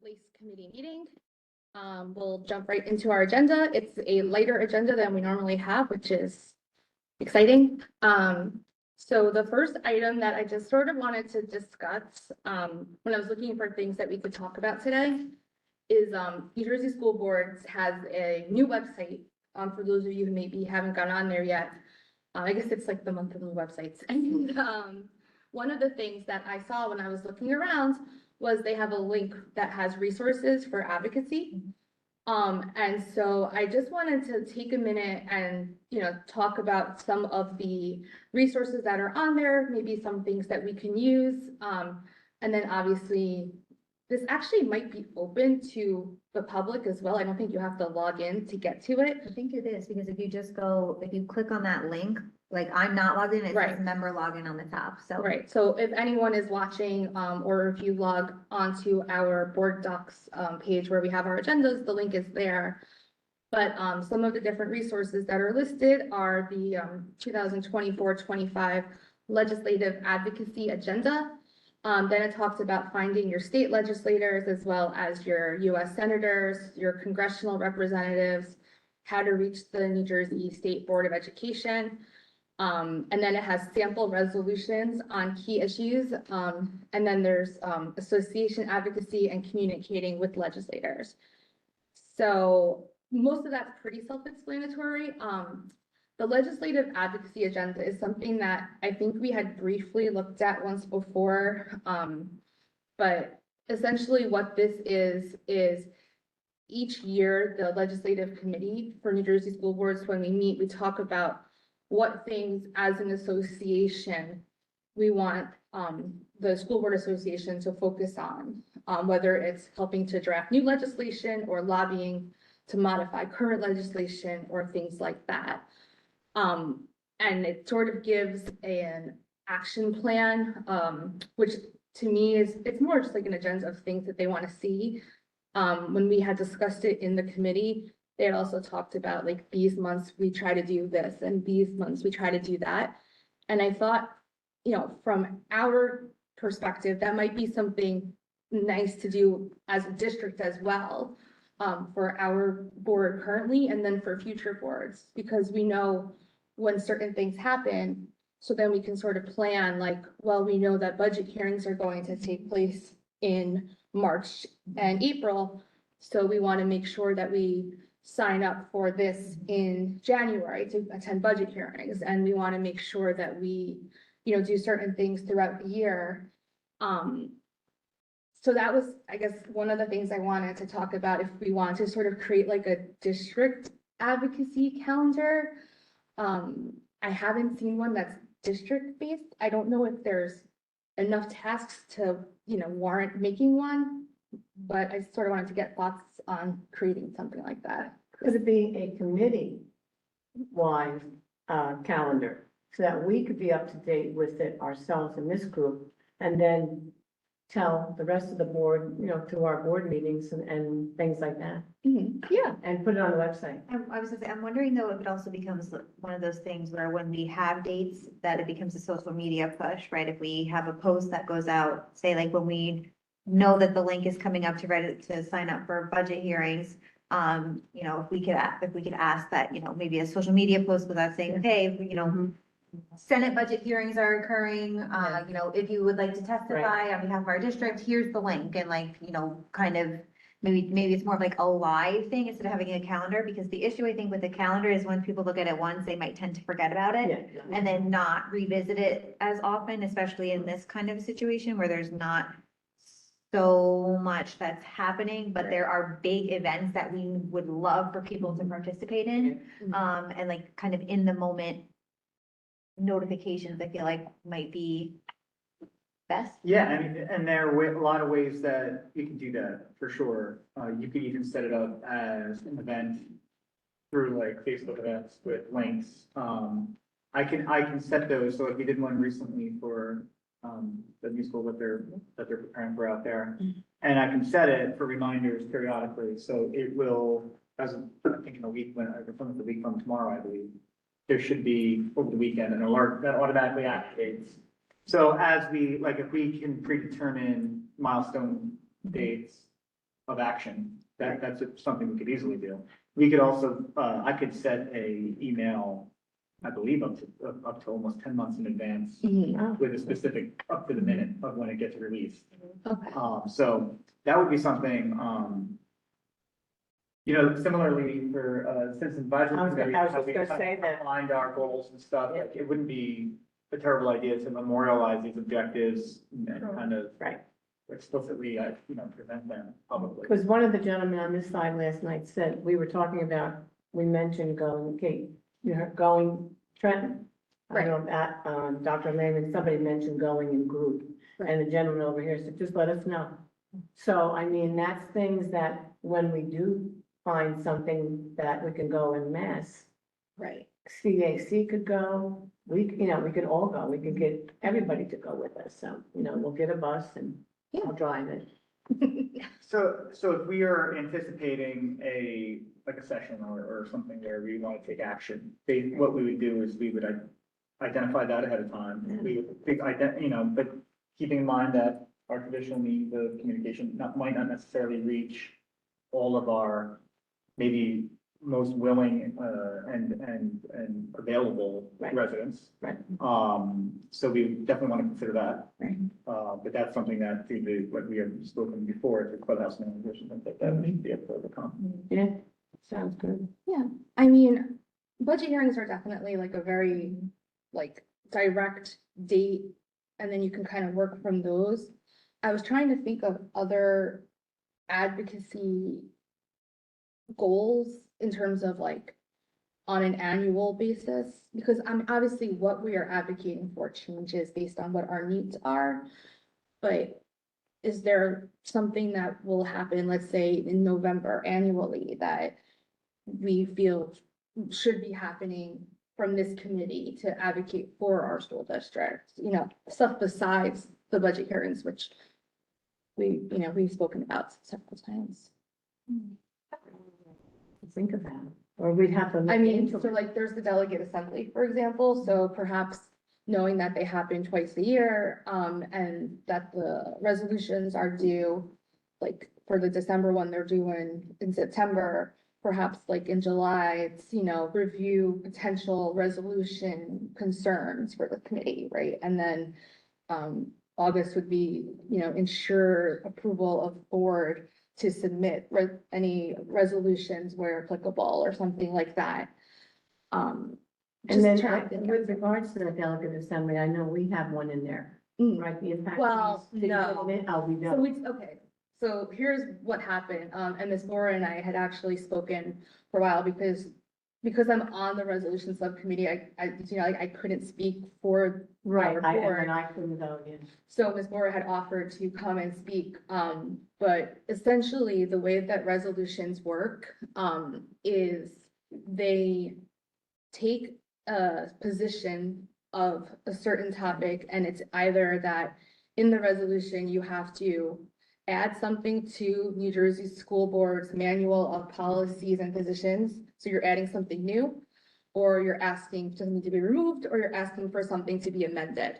Police Committee meeting. We'll jump right into our agenda. It's a lighter agenda than we normally have, which is exciting. So the first item that I just sort of wanted to discuss when I was looking for things that we could talk about today is New Jersey School Boards has a new website. For those of you who maybe haven't gone on there yet, I guess it's like the month of new websites. And one of the things that I saw when I was looking around was they have a link that has resources for advocacy. And so I just wanted to take a minute and, talk about some of the resources that are on there, maybe some things that we can use. And then obviously this actually might be open to the public as well. I don't think you have to log in to get to it. I think it is, because if you click on that link, like I'm not logged in, it Right. says member login on the top, so. Right, so if anyone is watching, or if you log onto our board docs page where we have our agendas, the link is there. But some of the different resources that are listed are the 2024-25 legislative advocacy agenda. Then it talks about finding your state legislators as well as your US senators, your congressional representatives, how to reach the New Jersey State Board of Education. And then it has sample resolutions on key issues. And then there's association advocacy and communicating with legislators. So most of that's pretty self-explanatory. The legislative advocacy agenda is something that I think we had briefly looked at once before. But essentially what this is each year, the legislative committee for New Jersey School Boards, when we meet, we talk about what things as an association we want the school board association to focus on, whether it's helping to draft new legislation or lobbying to modify current legislation or things like that. And it sort of gives an action plan, which to me it's more just like an agenda of things that they want to see. When we had discussed it in the committee, they had also talked about like these months we try to do this and these months we try to do that. And I thought, from our perspective, that might be something nice to do as a district as well, for our board currently and then for future boards, because we know when certain things happen. So then we can sort of plan like, well, we know that budget hearings are going to take place in March and April. So we want to make sure that we sign up for this in January to attend budget hearings. And we want to make sure that we, do certain things throughout the year. So that was, I guess, one of the things I wanted to talk about, if we want to sort of create like a district advocacy calendar. I haven't seen one that's district based. I don't know if there's enough tasks to, warrant making one, but I sort of wanted to get thoughts on creating something like that. Could it be a committee-wide calendar so that we could be up to date with it ourselves in this group, and then tell the rest of the board, through our board meetings and things like that, Yeah, and put it on the website? I was gonna say, I'm wondering though if it also becomes one of those things where when we have dates, that it becomes a social media push, right? If we have a post that goes out, say like when we know that the link is coming up to sign up for budget hearings, if we could ask that, maybe a social media post without saying, hey, Senate budget hearings are occurring, if you would like to testify on behalf of our district, here's the link, and kind of, maybe it's more of like a live thing instead of having a calendar, because the issue I think with the calendar is when people look at it once, they might tend to forget about it. Yeah. And then not revisit it as often, especially in this kind of situation where there's not so much that's happening, but there are big events that we would love for people to participate in. And like kind of in the moment notifications, I feel like might be best. Yeah, I mean, and there are a lot of ways that you can do that, for sure. You could even set it up as an event through like Facebook events with links. I can set those, so if we did one recently for the musical that they're preparing for out there, and I can set it for reminders periodically, so it will, as I think in a week, from the week from tomorrow, I believe, there should be over the weekend an alert that automatically activates. So as we, like, if we can predetermine milestone dates, of action. That's something we could easily do. We could also, I could set a email, I believe up to almost 10 months in advance Oh, with a specific up to the minute of when it gets released. Okay. So that would be something, similarly for, Citizen Advisory I was Committee, just how we gonna kind say of that. outlined our goals and stuff, Yeah. like, it wouldn't be a terrible idea to memorialize these objectives and kind of right. explicitly, present them publicly. Because one of the gentlemen on this side last night said, we were talking about, we mentioned going, Kate, going Trenton. I don't know, that, Dr. Lehman, somebody mentioned going in group, and the gentleman over here said, just let us know. So, I mean, that's things that when we do find something that we can go in mass, Right. CAC could go, we could all go, we could get everybody to go with us, so, we'll get a bus and I'll drive it. So if we are anticipating like a session or something where we want to take action, what we would do is we would identify that ahead of time. We would but keeping in mind that our traditional means of communication might not necessarily reach all of our maybe most willing, and available Right. residents. Right. So we definitely want to consider that. Right. But that's something that through what we have spoken before, the clubhouse managers and things like that, we should be able to overcome. Yeah, sounds good. Yeah, I mean, budget hearings are definitely like a very, like, direct date, and then you can kind of work from those. I was trying to think of other advocacy goals in terms of like on an annual basis, because obviously what we are advocating for changes based on what our needs are. But is there something that will happen, let's say in November annually, that we feel should be happening from this committee to advocate for our school district, stuff besides the budget hearings, which we've spoken about several times. Think of that, or we'd have to. I look mean, into so it. like there's the delegate assembly, for example, so perhaps knowing that they happen twice a year, and that the resolutions are due, like for the December one, they're due in September, perhaps like in July, it's, review potential resolution concerns for the committee, right? And then, August would be, ensure approval of board to submit any resolutions where applicable or something like that. And just then trying to think with regards to the delegate assembly, I know we have one in there, right? The impact. Well, fees, did you no. put it in? Oh, we So don't. okay, so here's what happened, and Ms. Laura and I had actually spoken for a while because I'm on the resolution subcommittee, I couldn't speak for Right, our and board. then I couldn't go, yes. So Ms. Laura had offered to come and speak, but essentially the way that resolutions work, is they take a position of a certain topic, and it's either that in the resolution, you have to add something to New Jersey School Board's manual of policies and positions, so you're adding something new, or you're asking something to be removed, or you're asking for something to be amended.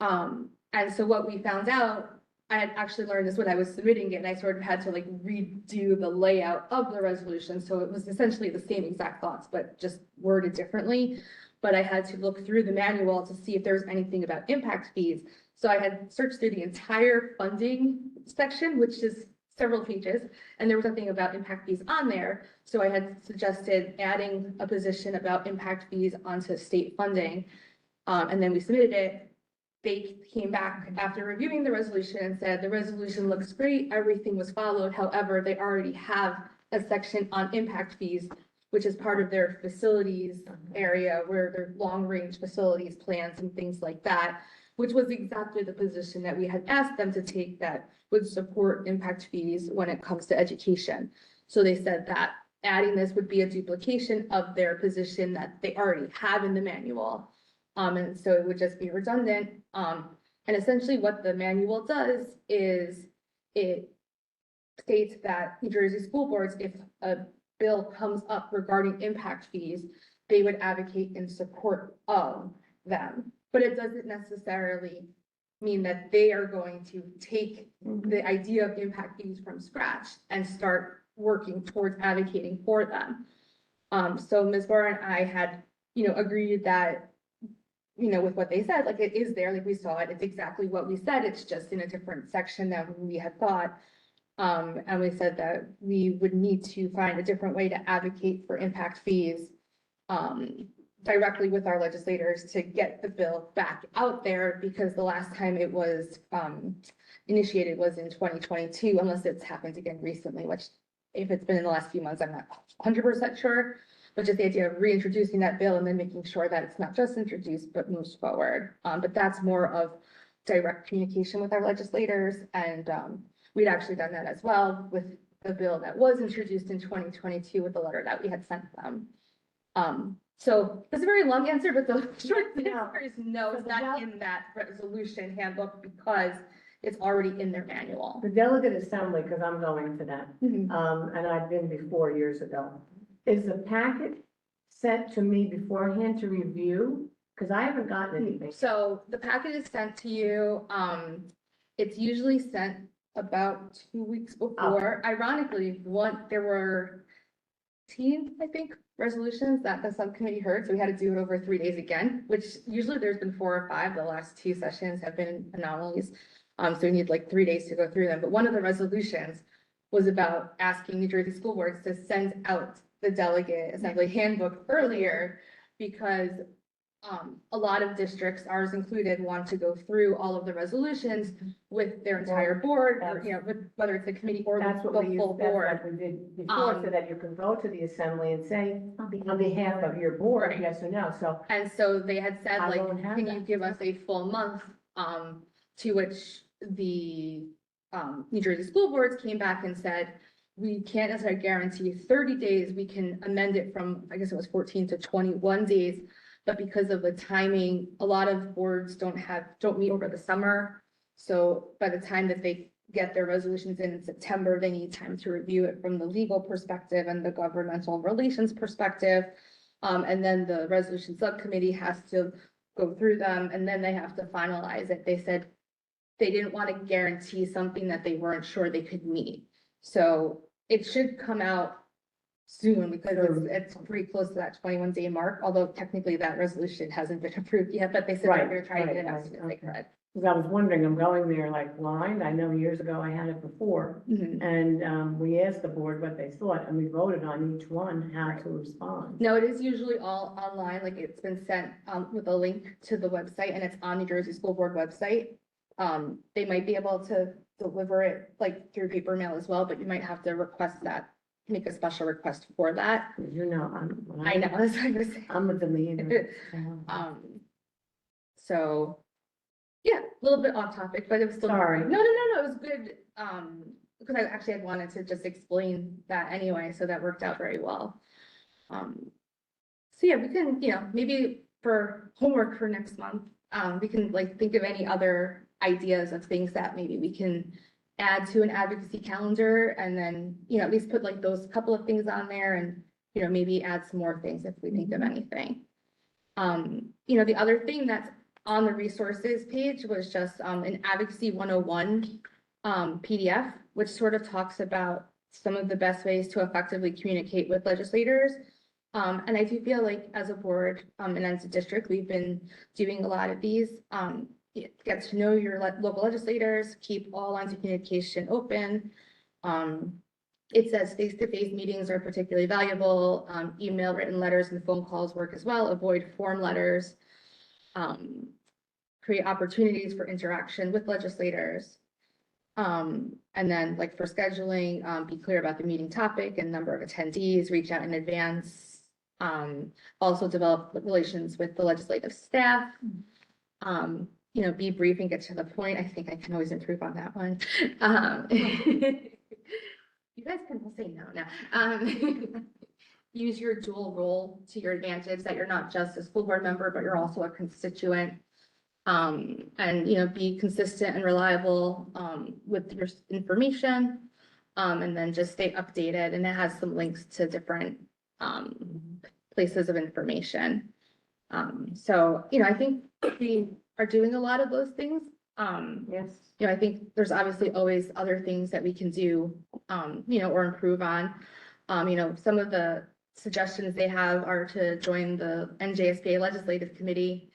And so what we found out, I had actually learned this when I was submitting it, and I sort of had to like redo the layout of the resolution, so it was essentially the same exact thoughts, but just worded differently. But I had to look through the manual to see if there was anything about impact fees. So I had searched through the entire funding section, which is several pages, and there was nothing about impact fees on there. So I had suggested adding a position about impact fees onto state funding. And then we submitted it. They came back after reviewing the resolution and said, the resolution looks great, everything was followed. However, they already have a section on impact fees, which is part of their facilities area where their long-range facilities plans and things like that, which was exactly the position that we had asked them to take that would support impact fees when it comes to education. So they said that adding this would be a duplication of their position that they already have in the manual. And so it would just be redundant. And essentially what the manual does is it states that New Jersey school boards, if a bill comes up regarding impact fees, they would advocate in support of them. But it doesn't necessarily mean that they are going to take the idea of impact fees from scratch and start working towards advocating for them. So Ms. Barr and I had, agreed that, with what they said, like it is there, like we saw it, it's exactly what we said, it's just in a different section than we had thought. And we said that we would need to find a different way to advocate for impact fees, directly with our legislators to get the bill back out there, because the last time it was, initiated was in 2022, unless it's happened again recently, which if it's been in the last few months, I'm not 100% sure. But just the idea of reintroducing that bill and then making sure that it's not just introduced, but moves forward. But that's more of direct communication with our legislators. And we'd actually done that as well with the bill that was introduced in 2022 with the letter that we had sent them. So it's a very long answer, but the short answer is no, it's not in that resolution handbook because it's already in their manual. The delegate assembly, because I'm going to that, and I've been before years ago. Is the packet sent to me beforehand to review? Because I haven't gotten anything. So the packet is sent to you. It's usually sent about 2 weeks before. Ironically, there were 18, I think, resolutions that the subcommittee heard. So we had to do it over 3 days again, which usually there's been 4 or 5. The last 2 sessions have been anomalies. So we need like 3 days to go through them. But one of the resolutions was about asking New Jersey school boards to send out the delegate assembly handbook earlier, because a lot of districts, ours included, want to go through all of the resolutions with their entire board, or, with whether it's a committee or That's the what we full used, that's board. what we did before, so that you can go to the assembly and say, on behalf of your board, Right. yes or no, so. And so they had said, I like, won't have can you that. give us a full month? To which the New Jersey school boards came back and said, we can't necessarily guarantee 30 days. We can amend it from, I guess it was 14 to 21 days. But because of the timing, a lot of boards don't meet over the summer. So by the time that they get their resolutions in September, they need time to review it from the legal perspective and the governmental relations perspective. And then the resolution subcommittee has to go through them, and then they have to finalize it. They said they didn't want to guarantee something that they weren't sure they could meet. So it should come out soon, because it's pretty close to that 21-day mark, although technically that resolution hasn't been approved yet, but they said they're gonna try to get it out as soon as they could. Because I was wondering, I'm going there like blind, I know years ago I had it before, and we asked the board what they thought, and we voted on each one how to respond. No, it is usually all online, like it's been sent with a link to the website, and it's on New Jersey School Board website. They might be able to deliver it like through paper mail as well, but you might have to request that, make a special request for that. You know, I know, that's what I was saying. I'm a deleter. So, yeah, a little bit off topic, but it was still. Sorry. No, it was good, because I actually had wanted to just explain that anyway, so that worked out very well. So yeah, we can, maybe for homework for next month, we can like think of any other ideas of things that maybe we can add to an advocacy calendar, and then, at least put like those couple of things on there, and, maybe add some more things if we think of anything. The other thing that's on the resources page was just an advocacy 101 PDF, which sort of talks about some of the best ways to effectively communicate with legislators. And I do feel like as a board and as a district, we've been doing a lot of these. Get to know your local legislators, keep all lines of communication open. It says face-to-face meetings are particularly valuable. Email, written letters, and phone calls work as well. Avoid form letters. Create opportunities for interaction with legislators. And then like for scheduling, be clear about the meeting topic and number of attendees, reach out in advance. Also develop relations with the legislative staff. Be brief and get to the point. I think I can always improve on that one. You guys can say no now. Use your dual role to your advantage, that you're not just a school board member, but you're also a constituent. And, be consistent and reliable, with your information. And then just stay updated, and it has some links to different, places of information. So, I think we are doing a lot of those things. Yes. I think there's obviously always other things that we can do, or improve on. Some of the suggestions they have are to join the NJSBA Legislative Committee,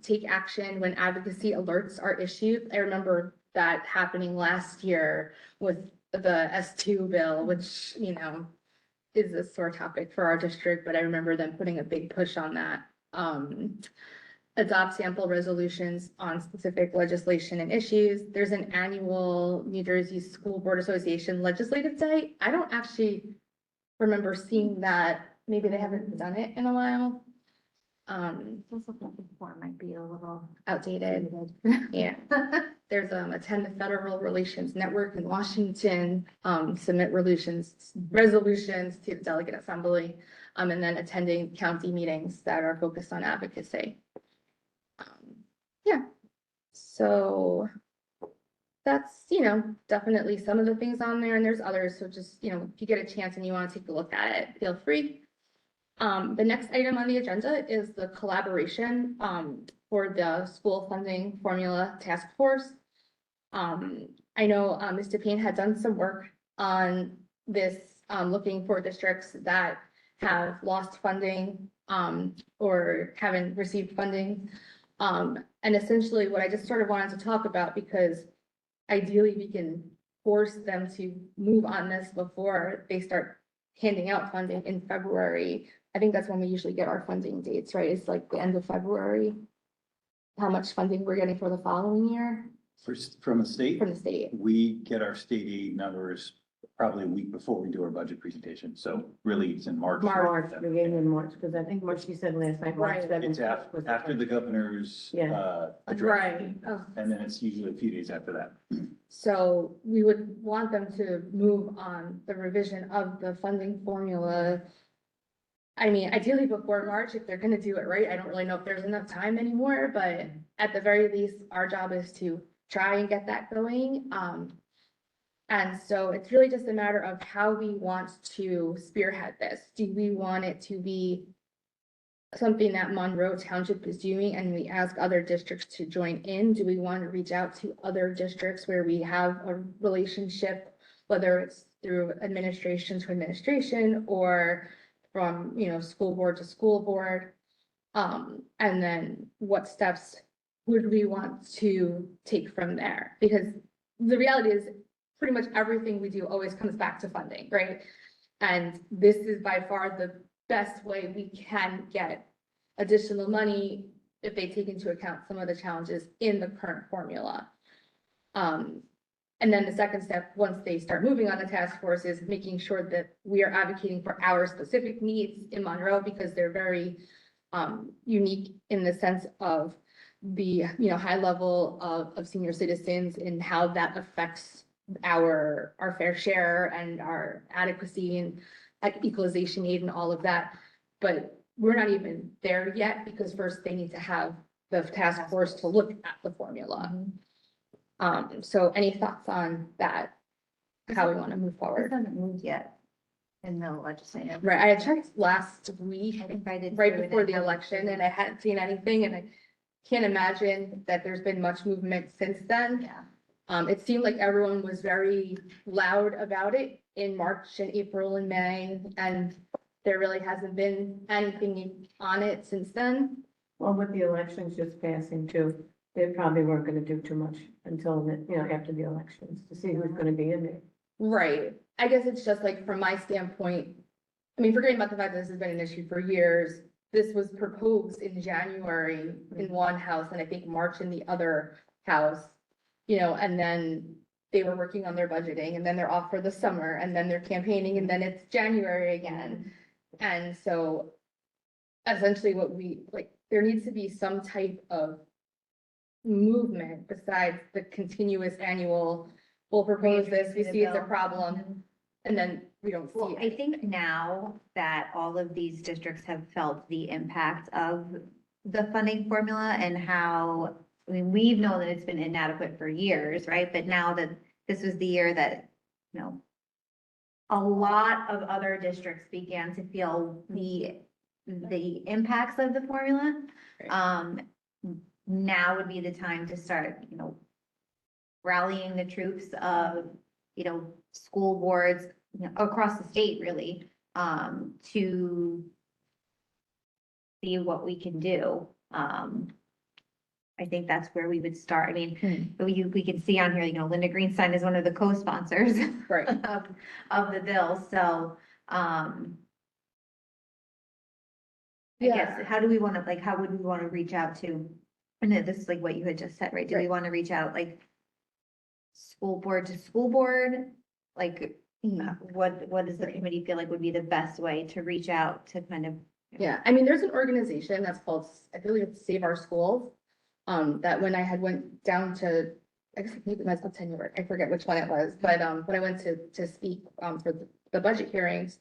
take action when advocacy alerts are issued. I remember that happening last year with the S2 bill, which, is a sore topic for our district, but I remember them putting a big push on that. Adopt sample resolutions on specific legislation and issues. There's an annual New Jersey School Board Association Legislative Day. I don't actually remember seeing that. Maybe they haven't done it in a while. This looking for might be a little Outdated. Yeah. There's attend the Federal Relations Network in Washington, submit resolutions to the Delegate Assembly, and then attending county meetings that are focused on advocacy. Yeah, so that's, definitely some of the things on there, and there's others, so just, if you get a chance and you want to take a look at it, feel free. The next item on the agenda is the collaboration, for the school funding formula task force. I know, Mr. Payne had done some work on this, looking for districts that have lost funding, or haven't received funding. And essentially what I just sort of wanted to talk about, because ideally we can force them to move on this before they start handing out funding in February. I think that's when we usually get our funding dates, right? It's like the end of February. How much funding we're getting for the following year From the state, from the state. we get our state aid numbers probably a week before we do our budget presentation. So really it's in March. March, beginning in March, because I think what she said last night, March Right. 7th. It's was after the governor's, Yeah. address. Right. Oh. And then it's usually a few days after that. So we would want them to move on the revision of the funding formula. I mean, ideally before March, if they're gonna do it right. I don't really know if there's enough time anymore, but at the very least, our job is to try and get that going. And so it's really just a matter of how we want to spearhead this. Do we want it to be something that Monroe Township is doing and we ask other districts to join in? Do we want to reach out to other districts where we have a relationship, whether it's through administration to administration or from, school board to school board? And then what steps would we want to take from there? Because the reality is pretty much everything we do always comes back to funding, right? And this is by far the best way we can get additional money if they take into account some of the challenges in the current formula. And then the second step, once they start moving on the task force, is making sure that we are advocating for our specific needs in Monroe, because they're very unique in the sense of the, high level of senior citizens and how that affects our fair share and our adequacy and like equalization aid and all of that. But we're not even there yet, because first they need to have the task force to look at the formula. So any thoughts on that? How we want to move This forward? hasn't moved yet in the legislative. Right, I had checked last week, I think I did. right too, and before it the hasn't election, moved. and I hadn't seen anything, and I can't imagine that there's been much movement since then. Yeah. It seemed like everyone was very loud about it in March and April and May, and there really hasn't been anything on it since then. Well, with the elections just passing too, they probably weren't gonna do too much until, after the elections, to see who's gonna be in there. Right, I guess it's just like, from my standpoint, I mean, forgetting about the fact that this has been an issue for years, this was proposed in January in one house, and I think March in the other house. And then they were working on their budgeting, and then they're off for the summer, and then they're campaigning, and then it's January again. And so essentially what there needs to be some type of movement besides the continuous annual, we'll propose this, we see it's a problem, and then we don't Well, see I it. think now that all of these districts have felt the impact of the funding formula and how, we've known that it's been inadequate for years, right? But now that this was the year that, a lot of other districts began to feel the impacts of the formula. now would be the time to start, rallying the troops of, school boards, across the state really, to see what we can do. I think that's where we would start. I mean, we can see on here, Linda Greenstein is one of the co-sponsors Right. of the bill, so, I guess, how do we want to, like, how would we want to reach out to? And this is like what you had just said, right? Do we Right. want to reach out like school board to school board? Like, what does the committee feel like would be the best way to reach out to kind of? Yeah, I mean, there's an organization that's called, I believe it's Save Our Schools. That when I had went down to, I guess maybe my top tenure, I forget which one it was, but, when I went to speak, for the budget hearings,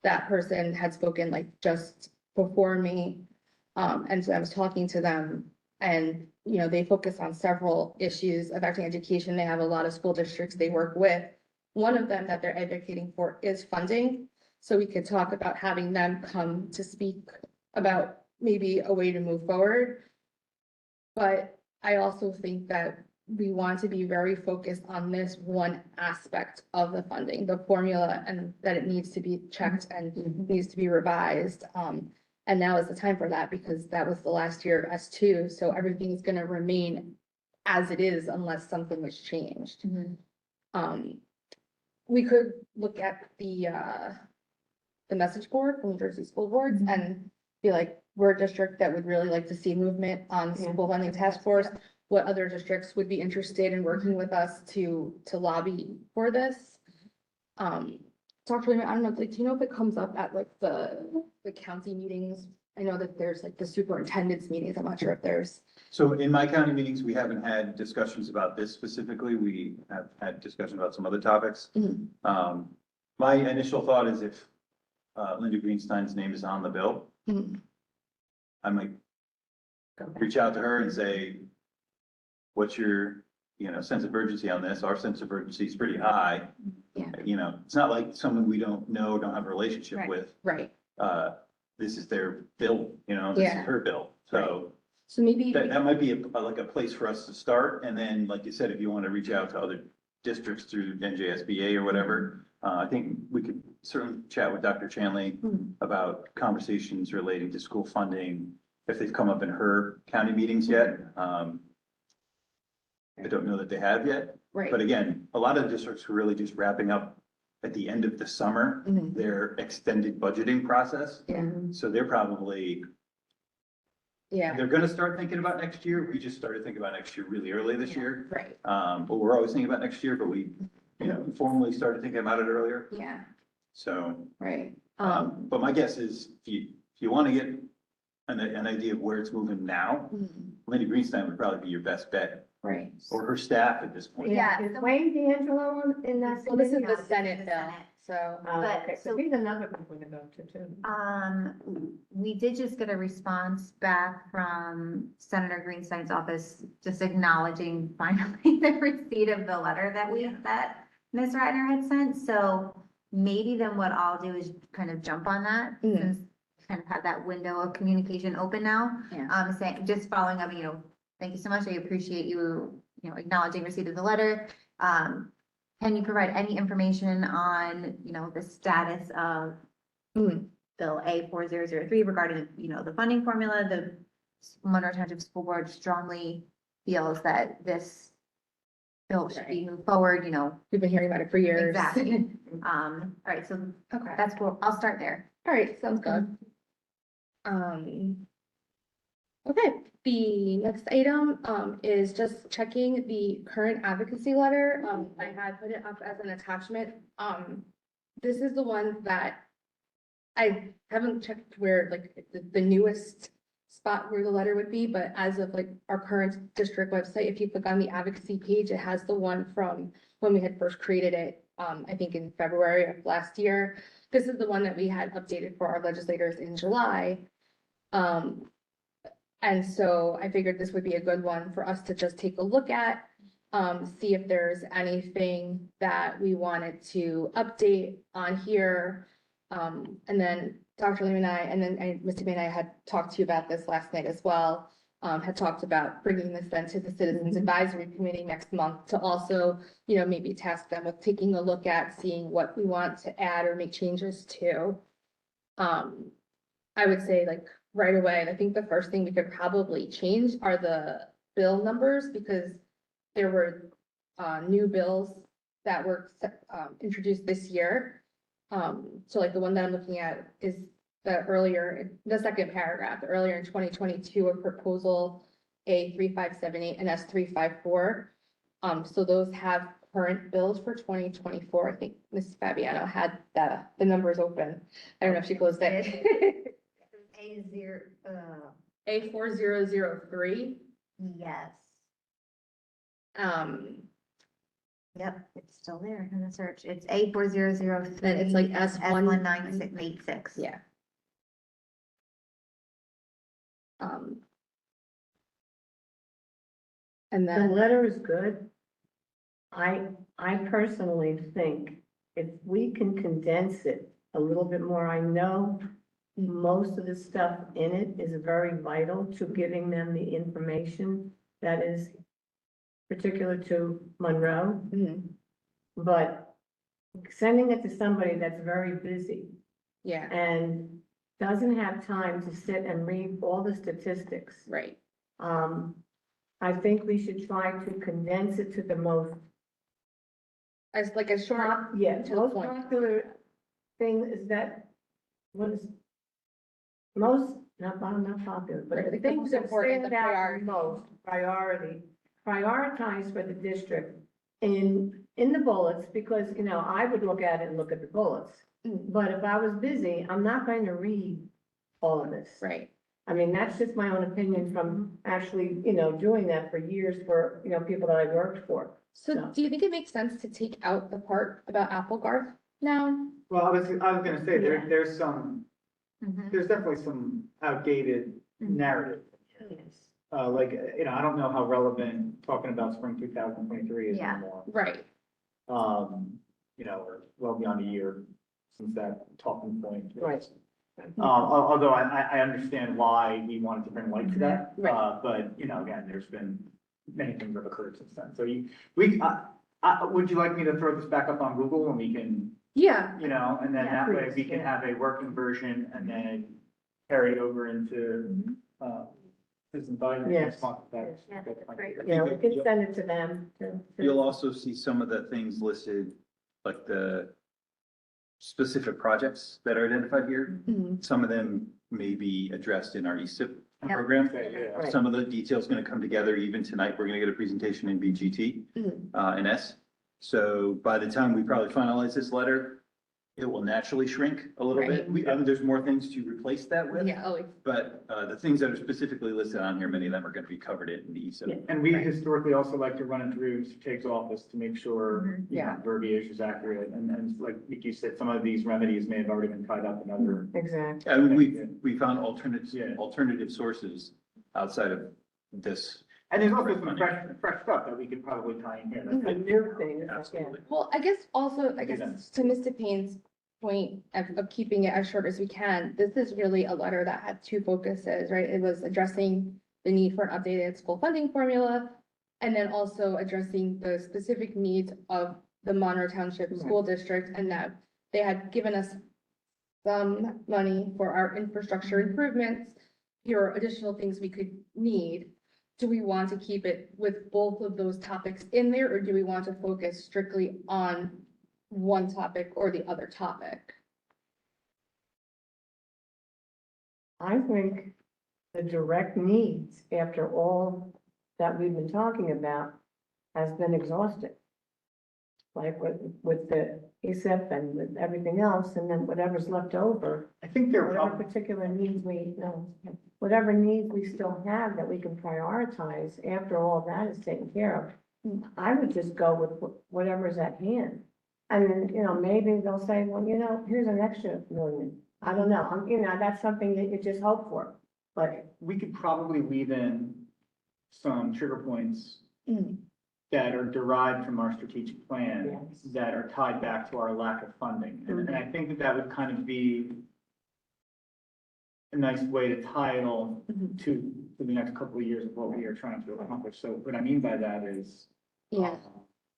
that person had spoken like just before me. And so I was talking to them and, they focus on several issues affecting education. They have a lot of school districts they work with. One of them that they're advocating for is funding. So we could talk about having them come to speak about maybe a way to move forward. But I also think that we want to be very focused on this one aspect of the funding, the formula, and that it needs to be checked and needs to be revised. And now is the time for that because that was the last year of S2, so everything's gonna remain as it is unless something was changed. We could look at the message board from New Jersey school boards and be like, we're a district that would really like to see movement on school funding task force. What other districts would be interested in working with us to lobby for this? Dr. Lehman, I don't know, like, do you know if it comes up at like the county meetings? I know that there's like the superintendent's meetings. I'm not sure if there's. So in my county meetings, we haven't had discussions about this specifically. We have had discussion about some other topics. My initial thought is if Linda Greenstein's name is on the bill, I might reach out to her and say, what's your, sense of urgency on this? Our sense of urgency is pretty high. Yeah. It's not like someone we don't know, don't have a relationship Right. with. Right. This is their bill, this Yeah. is her bill. So So maybe. that might be like a place for us to start. And then, like you said, if you want to reach out to other districts through NJSBA or whatever, I think we could certainly chat with Dr. Chanley about conversations relating to school funding, if they've come up in her county meetings yet. I don't know that they have yet, Right. but again, a lot of districts were really just wrapping up at the end of the summer, their extended budgeting process. Yeah. So they're probably, Yeah. they're gonna start thinking about next year. We just started thinking about next year really early this year. Right. But we're always thinking about next year, but we, formally started thinking about it earlier. Yeah. So, Right. but my guess is if you want to get an idea of where it's moving now, Linda Greenstein would probably be your best bet, Right. or her staff at this point. Yeah. Is Wayne D'Angelo in that? So this is committee? the Senate bill, Senate. so. But- Okay, so so- he's another good one to go to too. We did just get a response back from Senator Greenstein's office, just acknowledging finally the receipt of the letter that Ms. Reitner had sent, so maybe then what I'll do is kind of jump on that, since we kind of have that window of communication open now. Yeah. Saying, just following up, thank you so much, I appreciate you, acknowledging receipt of the letter. Can you provide any information on, the status of Bill A 4003 regarding, the funding formula? The Monroe Township School Board strongly feels that this bill should be moved forward, We've been hearing about it for years. Exactly. All right, so Okay. that's cool. I'll start there. All right, sounds good. Okay, the next item, is just checking the current advocacy letter. I had put it up as an attachment. This is the one that I haven't checked where, like, the newest spot where the letter would be, but as of like our current district website, if you click on the advocacy page, it has the one from when we had first created it, I think in February of last year. This is the one that we had updated for our legislators in July. And so I figured this would be a good one for us to just take a look at, see if there's anything that we wanted to update on here. And then Dr. Lim and I, and then Mr. May and I had talked to you about this last night as well. had talked about bringing this then to the Citizens Advisory Committee next month to also, maybe task them with taking a look at, seeing what we want to add or make changes to. I would say like right away, I think the first thing we could probably change are the bill numbers because there were new bills that were introduced this year. So like the one that I'm looking at is the second paragraph, earlier in 2022, a proposal A3578 and S354. So those have current bills for 2024. I think Ms. Fabiano had the numbers open. I don't know if she closed it. A4003. Yes. Um, Yep, it's still there in the search. It's A4003. Then it's like S1 S19686. yeah. And The then, letter is good. I personally think if we can condense it a little bit more, I know most of the stuff in it is very vital to giving them the information that is particular to Monroe, mhm, but sending it to somebody that's very busy yeah, and doesn't have time to sit and read all the statistics. right, I think we should try to condense it to the most as like a short, yeah, to the most point. popular thing is that was most, not popular, but Right, the like the things most that important, stand the out priority. most, prioritize for the district in the bullets, because, I would look at it and look at the bullets. Mm. But if I was busy, I'm not going to read all of this. Right, I mean, that's just my own opinion from actually, doing that for years for, people that I worked for. so do you think it makes sense to take out the part about Applegarth now? Well, I was gonna say, Yeah. there's there's definitely some outdated Mhm. narrative. Yes. Like, I don't know how relevant talking about spring 2023 is Yeah. anymore. Right, We're well beyond a year since that talking point. Right. Although I understand why we wanted to bring light to that. Right. But, again, there's been many things that have occurred since then. So would you like me to throw this back up on Google and we can, yeah, and then Yeah, that way please, we can yeah. have a working version and then carry it over into, his advisory. Yes. response. That's- Yeah, that's fine. great. Yeah, we can send it to them. You'll also see some of the things listed, like the specific projects that are identified here. mhm, Some of them may be addressed in our ESIP Yep. program. Okay, yeah. Right. Some of the details gonna come together even tonight. We're gonna get a presentation in BGT, mhm, and S. So by the time we probably finalize this letter, it will naturally shrink a little bit. Right. There's more things to replace that with. yeah, always, But, the things that are specifically listed on here, many of them are gonna be covered in the ESIP. Yeah. And we Right. historically also like to run it through Mr. Tague's office to make sure, Mhm. Yeah. verbiage is accurate. And like you said, some of these remedies may have already been tied up in other. Exactly. And we found alternatives, Yeah. alternative sources outside of this. And there's also some fresh stuff that we could probably tie in here. That's A new thing, yeah. Absolutely. well, I guess also, I Okay, guess to Mr. Payne's point of keeping it as short as we can, this is really a letter that had two focuses, right? It was addressing the need for an updated school funding formula, and then also addressing the specific needs of the Monroe Township School District, and that they had given us some money for our infrastructure improvements. Here are additional things we could need. Do we want to keep it with both of those topics in there, or do we want to focus strictly on one topic or the other topic? I think the direct needs, after all that we've been talking about, has been exhausted. Like with the ESIP and with everything else, and then whatever's left over, I think there whatever are, particular needs whatever needs we still have that we can prioritize after all that is taken care of. I would just go with whatever's at hand. And then, maybe they'll say, well, here's an extra million. I don't know. That's something that you just hope for. But we could probably weave in some trigger points Mm, that are derived from our strategic plan Yes. that are tied back to our lack of funding. And I think that would kind of be a nice way to tie it all mhm, for the next couple of years of what we are trying to accomplish. So what I mean by that is. Yeah, um,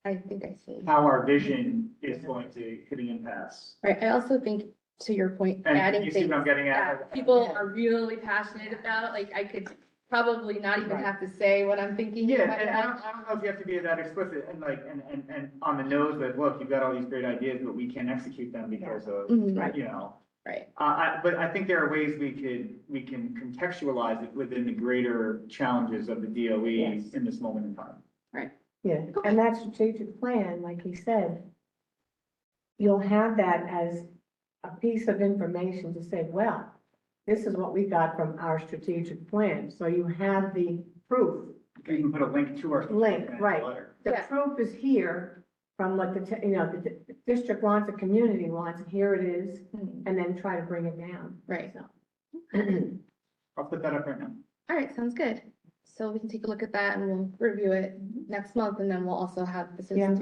I think I see. How our vision is going to hit an impasse. Right, I also think, to your point, And adding you see things what I'm getting at? that people are really passionate about, like, I could probably not even have to say what I'm thinking. in Yeah, my and head. I don't know if you have to be that explicit and like, and on the nose that, look, you've got all these great ideas, but we can't execute them because of, Mhm. you know. Right, But I think there are ways we can contextualize it within the greater challenges of the DOE Yes. in this moment in time. Yeah, and that strategic plan, like he said, you'll have that as a piece of information to say, well, this is what we got from our strategic plan. So you have the proof. You can put a link to our. Link, right. letter. The Yeah. proof is here from what the district wants, the community wants, here it is, Mhm. and then try to bring it down. right. So. I'll put that up right now. All right, sounds good. So we can take a look at that and we'll review it next month, and then we'll also have the Citizens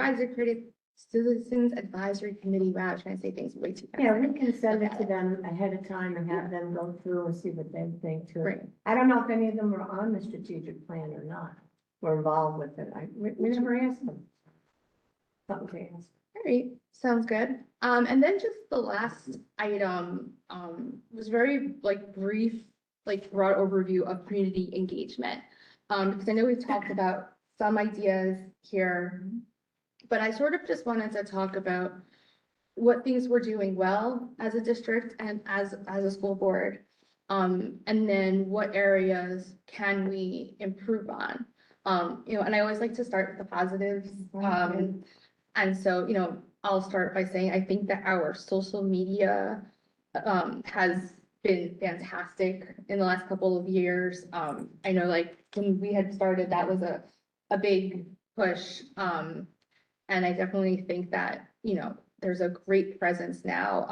Advisory Committee, wow, trying to say things way too fast. Yeah, we can send it to them ahead of time and have them go through and see what they think too. Great. I don't know if any of them are on the strategic plan or not, were involved with it. We never asked them. Something to ask. All right, sounds good. And then just the last item, was very like brief, like broad overview of community engagement. Because I know we've talked about some ideas here, but I sort of just wanted to talk about what things we're doing well as a district and as a school board. And then what areas can we improve on? And I always like to start with the positives. And so, I'll start by saying, I think that our social media, has been fantastic in the last couple of years. I know like when we had started, that was a big push. And I definitely think that, there's a great presence now.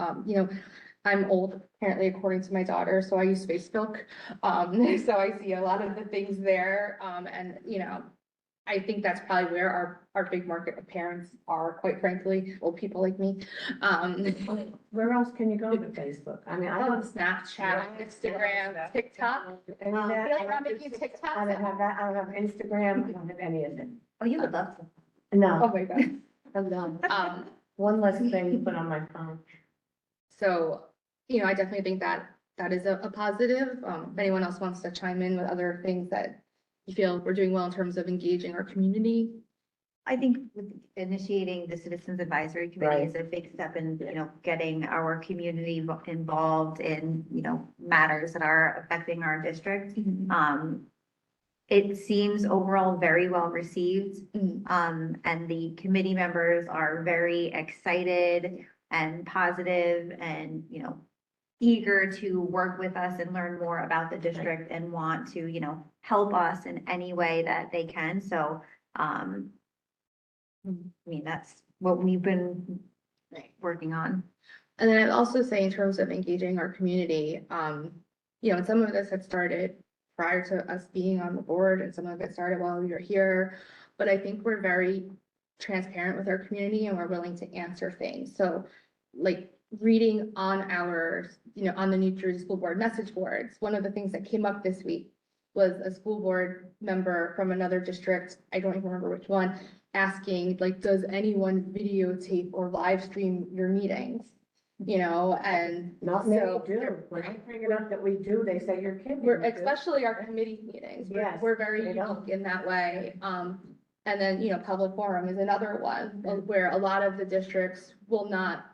I'm old, apparently, according to my daughter, so I use Facebook. So I see a lot of the things there. And, I think that's probably where our big market of parents are, quite frankly, old people like me. Where else can you go to Facebook? I mean, I On don't. Snapchat, Instagram, TikTok. Any of that. Feel like I'm making TikTok. I don't have that. I don't have Instagram. I don't have any of it. Oh, you would love to. Oh No, my God. I'm done. Um, One less thing to put on my phone. so, I definitely think that is a positive. If anyone else wants to chime in with other things that you feel we're doing well in terms of engaging our community. I think with initiating the Citizens Advisory Committee is a big step in, getting our community involved in, matters that are affecting our district. It seems overall very well received. And the committee members are very excited and positive and, eager to work with us and learn more about the district and want to, help us in any way that they can. So, that's what we've been working on. And then I'd also say in terms of engaging our community, and some of this had started prior to us being on the board and some of it started while we were here. But I think we're very transparent with our community and we're willing to answer things. So like reading on our, on the New Jersey School Board message boards, one of the things that came up this week was a school board member from another district, I don't even remember which one, asking like, does anyone videotape or live stream your meetings? And Not many so do. When I bring it up that we do, they say you're kidding. we're, We do." especially our committee meetings, Yes, we're very they don't. unique in that way. And then, public forum is another one where a lot of the districts will not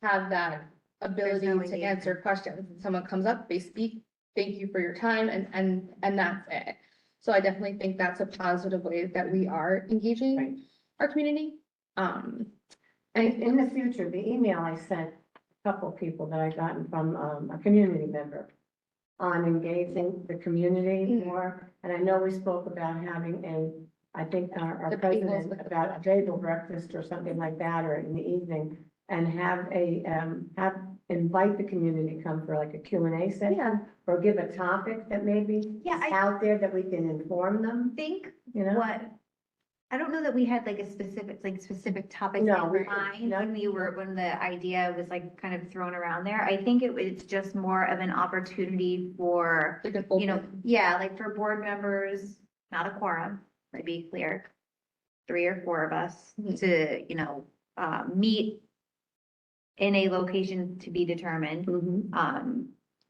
have that ability no to engagement. answer questions. Someone comes up, they speak, thank you for your time, and that's it. So I definitely think that's a positive way that we are Right. engaging our community. And in the future, the email I sent a couple of people that I gotten from a community member on engaging the community more. And I know we spoke about having I think our The bagels president with the about a bagel breakfast or something like that, or in the evening. And invite the community to come for like a Q&A session. Yeah. Or give a topic that maybe Yeah, is out there that we can inform them, Think you know? what I don't know that we had like a specific topic in No, mind when the idea was like kind of thrown around there. I think it's just more of an opportunity for, Like an you know, open- yeah, like for board members, not a quorum, to be clear. 3 or 4 of us Mhm. to, meet in a location to be determined.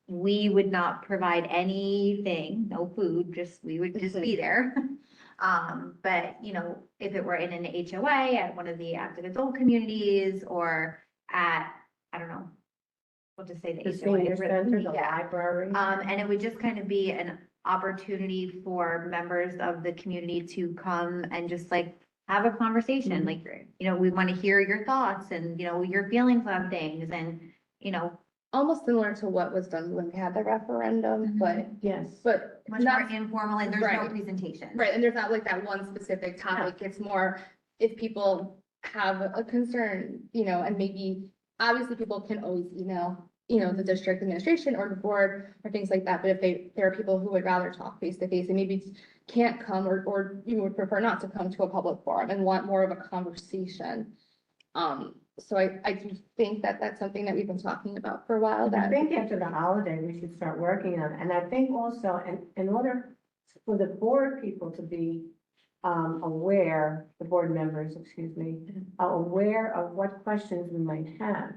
We would not provide anything, no food, we would just be there. But, if it were in an HOA at one of the active adult communities or at, I don't know, we'll just say the The HOA. senior center, the Yeah. library. And it would just kind of be an opportunity for members of the community to come and just like have a conversation, Mhm. like, we want to hear your thoughts and, your feelings on things and, Almost similar to what was done when we had the referendum, Mhm. but, Yes. but much more not, informal and there's no Right. presentation. right, and there's not like that one specific topic, it's more if people have a concern, and maybe, obviously, people can always email, the district administration or the board or things like that, but if there are people who would rather talk face to face and maybe can't come or you would prefer not to come to a public forum and want more of a conversation. So I do think that that's something that we've been talking about for a while, I that, think after the holiday, we should start working on it. And I think also, in order for the board people to be aware, the board members, excuse me, are aware of what questions we might have.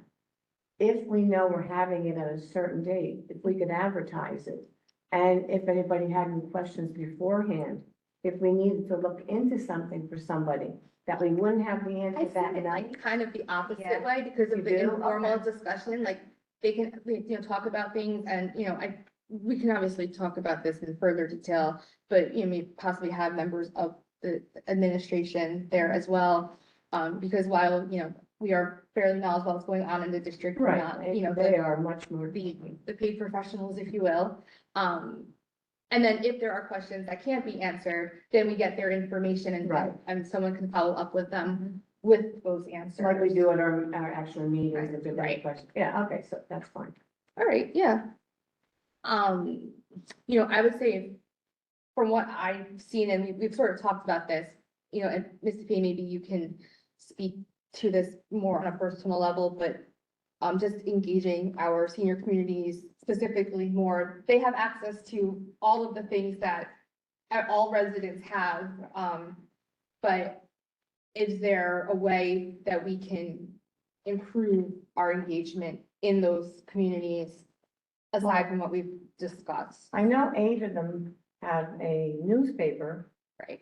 If we know we're having it at a certain date, if we could advertise it. And if anybody had any questions beforehand, if we needed to look into something for somebody, that we wouldn't have the I answer see that it night. like kind of the opposite Yeah. way because You of the do? informal Okay. discussion, like they can, talk about things and, we can obviously talk about this in further detail, but, maybe possibly have members of the administration there as well. Because while, we are fairly knowledgeable what's going on in the district, we're not, They are much more. the paid professionals, if you will. And then if there are questions that can't be answered, then we get their information Right. and someone can follow up with them with those answers. Like we do at our actual meetings, if there's any Right. questions. Yeah, okay, so that's fine. All right, yeah. I would say from what I've seen, and we've sort of talked about this, and Ms. Fay, maybe you can speak to this more on a personal level, but just engaging our senior communities specifically more, they have access to all of the things that all residents have. But is there a way that we can improve our engagement in those communities aside from what we've discussed, I know 8 of them have a newspaper. right?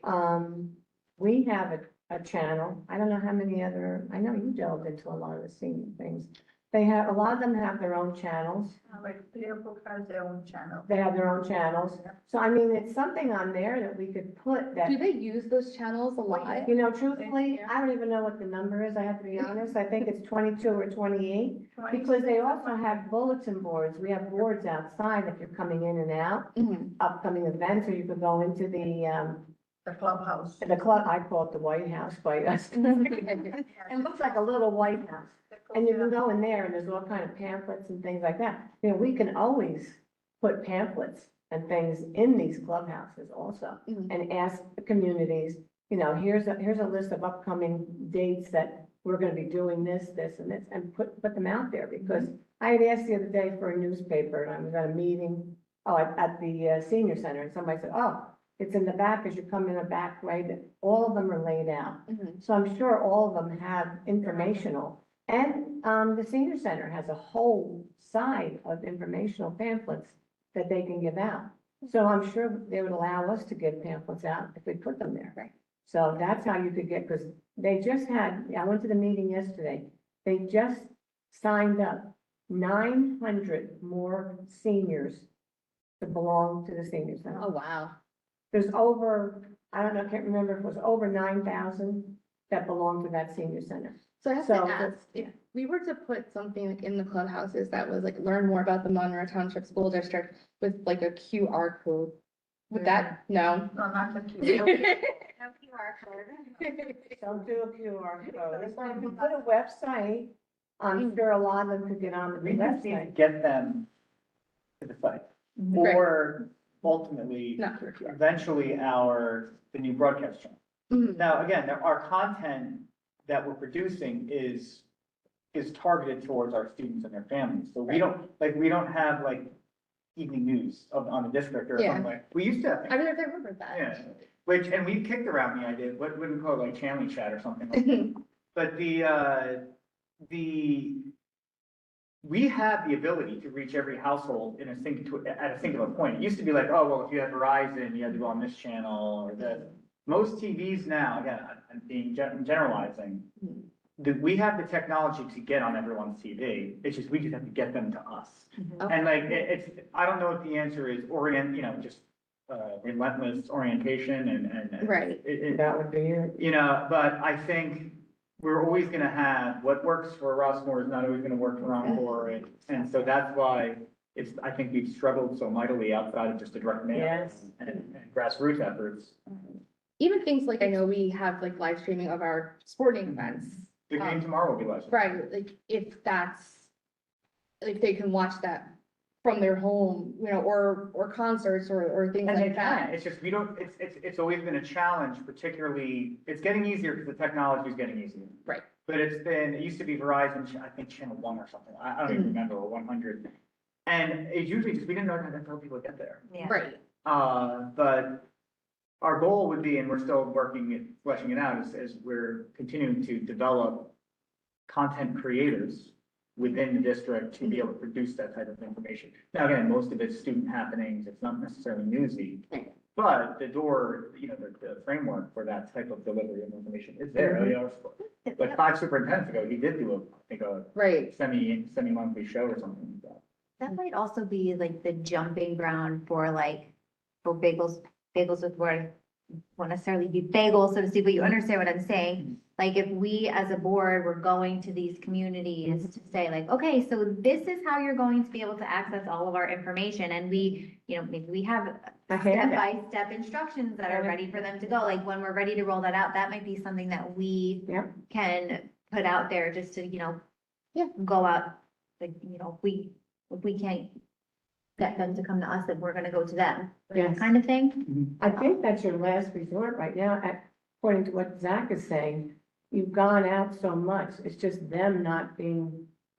We have a channel. I don't know how many other, I know you delved into a lot of the senior things. They have, a lot of them have their own channels. Like Clearbrook has their own channel. They have their own channels. So I mean, it's something on there that we could put that, Do they use those channels a lot? truthfully, I don't even know what the number is. I have to be honest. I think it's 22 or 28. Because they also have bulletin boards. We have boards outside if you're coming in and out, Mhm. upcoming events, or you could go into The clubhouse. the club, I call it the White House by us. It looks like a little White House. And you can go in there and there's all kind of pamphlets and things like that. We can always put pamphlets and things in these clubhouses also. Mhm. And ask the communities, here's a list of upcoming dates that we're gonna be doing this, this, and this, and put them out there. Because I had asked the other day for a newspaper and I was at a meeting, at the senior center, and somebody said, oh, it's in the back as you come in the back, right? All of them are laid out. Mhm. So I'm sure all of them have informational. And, the senior center has a whole side of informational pamphlets that they can give out. So I'm sure they would allow us to give pamphlets out if we put them there. Right. So that's how you could get, because they just had, I went to the meeting yesterday, they just signed up 900 more seniors to belong to the senior center. Oh, wow. There's over, I don't know, I can't remember if it was over 9,000 that belong to that senior center. So I have So, to ask, if we were to put something like in the clubhouses that was like, learn more about the Monroe Township School District with like a QR code, would that, no? No, not the two. No QR code. Don't do a QR code. If you put a website, I'm sure a lot of them could get on the We just need to website. get them to the site. Right. Or ultimately, Not through QR. eventually the new broadcast channel. Mhm. Now, again, our content that we're producing is targeted towards our students and their families. So we don't have like evening news on the district or Yeah. something like, we used to have. I mean, I remember that. Yeah, which, and we kicked around the idea, what would we call it, like channel chat or something like that. But we have the ability to reach every household in at a singular point. It used to be like, oh, well, if you had Verizon, you had to go on this channel or that. Most TVs now, again, I'm being generalizing, that we have the technology to get on everyone's TV. It's just, we just have to get them to us. Okay. And like, I don't know if the answer is just relentless orientation and. Right. That would be it. But I think we're always gonna have, what works for Rossmore is not always gonna work for Encore. And so that's why I think we've struggled so mightily outside of just the direct mail Yes. and grassroots efforts. Even things like, I know we have like live streaming of our sporting events. The game tomorrow will be live. Right, like if they can watch that from their home, or concerts or things And they like can, that. it's just, it's always been a challenge, particularly, it's getting easier because the technology is getting easier. Right. But it used to be Verizon, I think channel 1 or something, I don't even remember, or 100. And it usually just, we didn't know how to tell people to get there. Yeah. Right, But our goal would be, and we're still fleshing it out, is we're continuing to develop content creators within the district to be able to produce that type of information. Now, again, most of it's student happenings, it's not necessarily newsy, Right. but the door, the framework for that type of delivery of information is there. Like 5 superintendents ago, he did do a right. semi-monthly show or something like that. That might also be like the jumping ground for bagels with word, won't necessarily be bagels, so to speak, but you understand what I'm saying? Like if we as a board were going to these communities to say like, okay, so this is how you're going to be able to access all of our information. And we, maybe we have step-by-step instructions that are ready for them to go. Like when we're ready to roll that out, that might be something that we Yep. can put out there just to, Yeah. go out, like, if we can't get them to come to us, then we're gonna go to them, Yes. kind of thing. I think that's your last resort right now, according to what Zach is saying. You've gone out so much, it's just them not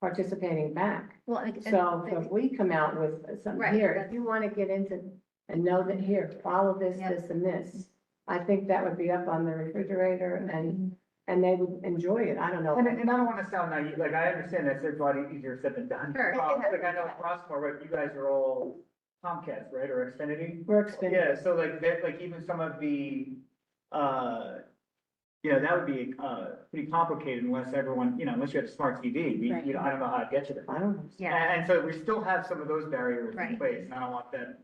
participating back. Well, like, So if we come out with something Right, here, that's- if you want to get into and know that here, follow this, Yep. this and this, I think that would be up on the refrigerator and they would enjoy it. I don't know. And I don't want to sound naive, like, I understand that it's a lot easier said than done. Sure. Like, I know Rossmore, but you guys are all Comcast, right, or Xfinity? We're expending. Yeah, so like even some of the, that would be, pretty complicated unless everyone, unless you have a smart TV, Right. I don't know how to get you there. I don't know. Yeah, And so we still have some of those barriers in Right. place, and I don't want that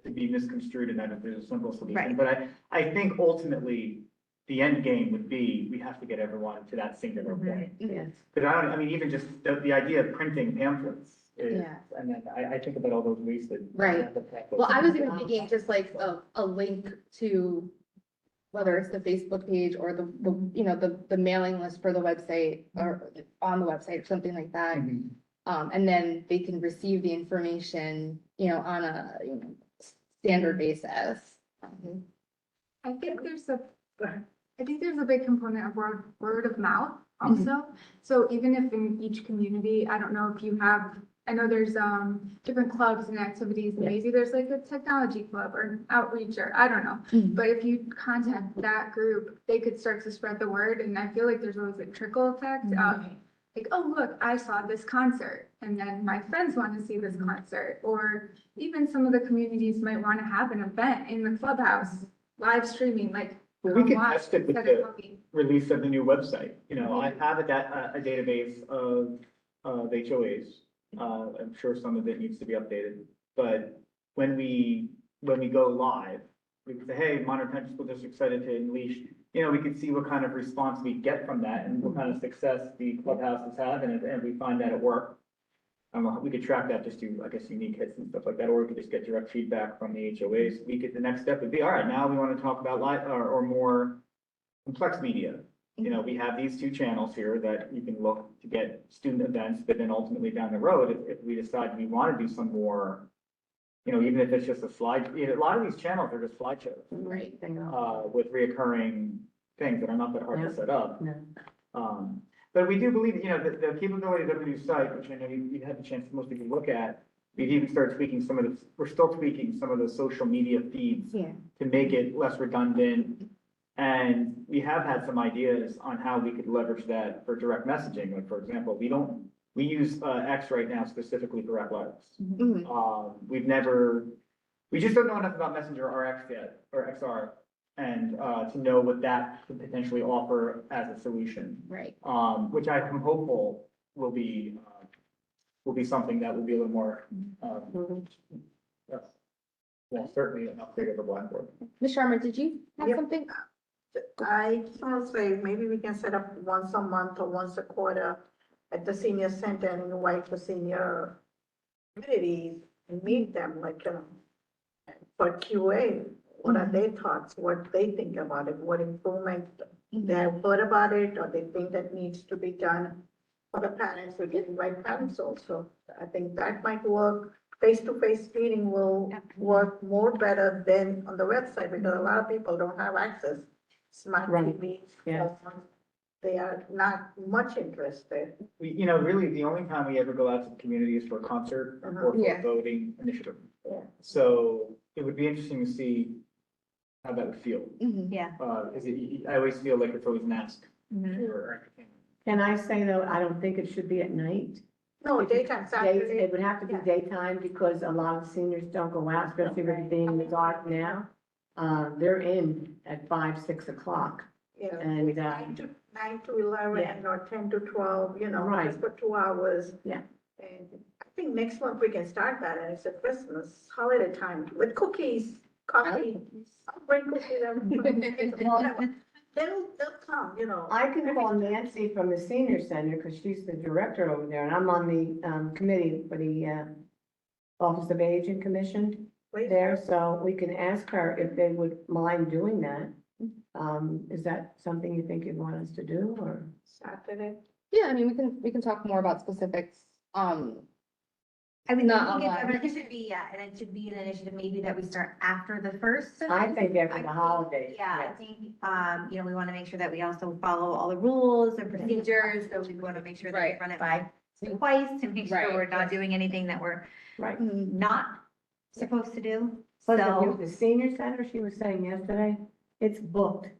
to be misconstrued and that there's a simple solution. Right. But I think ultimately, the end game would be, we have to get everyone to that singular Mhm. point. Yes. Because even just the idea of printing pamphlets is, Yeah. and then I think about all those wasted. Right. Well, I was even thinking just like a link to whether it's the Facebook page or the mailing list for the website or on the website or something like that. Mhm. And then they can receive the information, on a, standard basis. I think there's a big component of word of mouth also. So even if in each community, I don't know if you have, I know there's different clubs and activities, and Yeah. maybe there's like a technology club or an outreach, or I don't know. Mhm. But if you contact that group, they could start to spread the word, and I feel like there's always a trickle effect of like, oh, look, I saw this concert, and then my friends want to see this concert. Or even some of the communities might want to have an event in the clubhouse, live streaming, like. Well, we come could watch test it with instead of the talking. release of the new website. I have a database of HOAs. I'm sure some of it needs to be updated, but when we go live, we can say, hey, Monroe Township School District excited to unleash, we can see what kind of response we get from that and what kind of success the clubhouses have, and we find that it worked. We could track that just to, I guess, unique hits and stuff like that, or we could just get direct feedback from the HOAs. The next step would be, all right, now we want to talk about live or more complex media. We have these 2 channels here that you can look to get student events, but then ultimately down the road, if we decide we want to do some more, even if it's just a slide, a lot of these channels are just slideshows, Right. They are. with reoccurring things that are not that hard Yeah. to set up. No. But we do believe, the capabilities of the new site, which I know you had the chance to most of you look at, we've even started tweaking we're still tweaking some of the social media feeds Yeah. to make it less redundant. And we have had some ideas on how we could leverage that for direct messaging. Like, for example, we use X right now specifically for rec letters. Mhm. We just don't know enough about Messenger RX yet, or XR, and to know what that could potentially offer as a solution. Right. Which I'm hopeful will be something that will be a little more, well, certainly an upgrade over Blackboard. Ms. Sharma, did you have Yep. something? I just want to say, maybe we can set up once a month or once a quarter at the senior center and invite the senior communities and meet them, like, for QA. What are their thoughts, what they think about it, what improvement they have heard about it, or they think that needs to be done for the parents, we can invite parents also. I think that might work. Face-to-face meeting will work more better than on the website, because a lot of people don't have access. Smart Right. TV, Yes. they are not much interested. Really, the only time we ever go out to the community is for a concert or for Yeah. a voting initiative. Yeah. So it would be interesting to see how that would feel. Mhm. Yeah. Because I always feel like it's always an ask Mhm. for entertainment. Can I say though, I don't think it should be at night. No, daytime, Saturday. It would have to be Yeah. daytime because a lot of seniors don't go out, especially with it being in the dark now. They're in at 5, 6 o'clock. Yeah, And, nine to 11 or 10 to 12, Right. just for 2 hours. Yeah. And I think next month we can start that, and it's a Christmas holiday time with cookies, coffee. I'll bring cookies and they'll come. I can call Nancy from the senior center because she's the director over there and I'm on the committee for the Office of Aging Commission there. So we can ask her if they would mind doing that. Is that something you think you'd want us to do or? Saturday. Yeah, I mean, we can talk more about specifics. I mean, Not I think online. it should be, yeah, and it should be an initiative maybe that we start after the first. I think after I the think- holidays. Yeah, I think, we want to make sure that we also follow all the rules and procedures, so we want to make sure that we Right. run it by twice to make sure Right. we're not doing anything that we're Right. not supposed to do. Plus, So, the senior center, she was saying yesterday, it's booked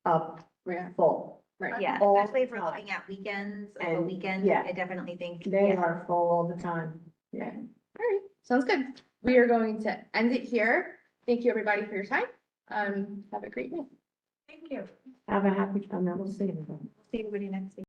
up Yeah. full. Right. yeah, all especially if we're the time. looking at weekends, And, a weekend, yeah. I definitely think. They yeah. are full all the time. Yeah. All right, sounds good. We are going to end it here. Thank you, everybody, for your time. Have a great night. Thank you. Have a happy time. We'll see you. See everybody next week.